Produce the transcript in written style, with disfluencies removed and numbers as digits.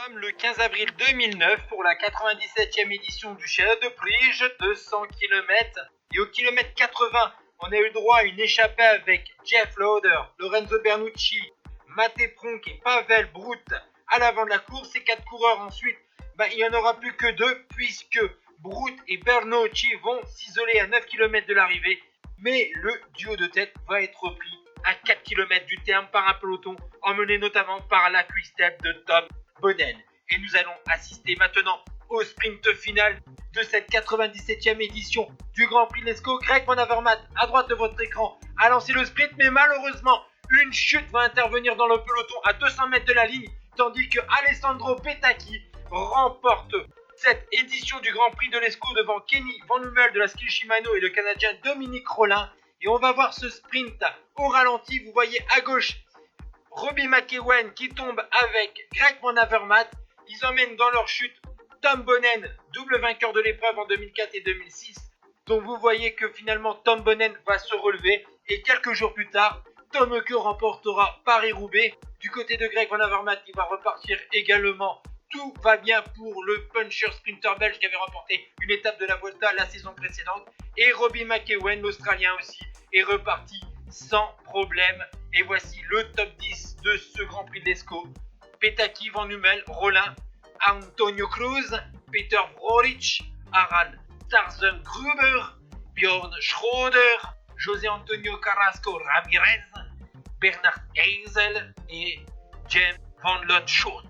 sommes le 15 avril 2009 pour la 97e édition du Challenge de Prix, 200 km. Et au kilomètre 80, on a eu droit à une échappée avec Jeff Lauder, Lorenzo Bernucci, Maté Pronk et Pavel Brut à l'avant de la course. Ces 4 coureurs ensuite, il n'y en aura plus que 2 puisque Brut et Bernucci vont s'isoler à 9 km de l'arrivée. Mais le duo de tête va être repris à 4 km du terme par un peloton emmené notamment par la quick-step de Tom Bonnen. Et nous allons assister maintenant au sprint final de cette 97e édition du Grand Prix Lescaut. Greg Van Avermaet, à droite de votre écran, a lancé le sprint, mais malheureusement, une chute va intervenir dans le peloton à 200 mètres de la ligne, tandis que Alessandro Petacchi remporte cette édition du Grand Prix de Lescaut devant Kenny Van Hummel de la Ski Shimano et le Canadien Dominique Rollin. Et on va voir ce sprint au ralenti. Vous voyez à gauche Robbie McEwen qui tombe avec Greg Van Avermaet. Ils emmènent dans leur chute Tom Bonnen, double vainqueur de l'épreuve en 2004 et 2006. Donc vous voyez que finalement Tom Bonnen va se relever. Et quelques jours plus tard, Tom Heuke remportera Paris-Roubaix. Du côté de Greg Van Avermaet, il va repartir également. Tout va bien pour le puncher sprinter belge qui avait remporté une étape de la Vuelta la saison précédente. Et Robbie McEwen, l'Australien aussi, est reparti sans problème. Et voici le top 10 de ce Grand Prix de Lescaut. Petacchi, Van Hummel, Rollin, Antonio Cruz, Peter Vrolich, Harald Tarzengruber, Björn Schroeder, José Antonio Carrasco Ramirez, Bernard Eisel et James Van Lanschot.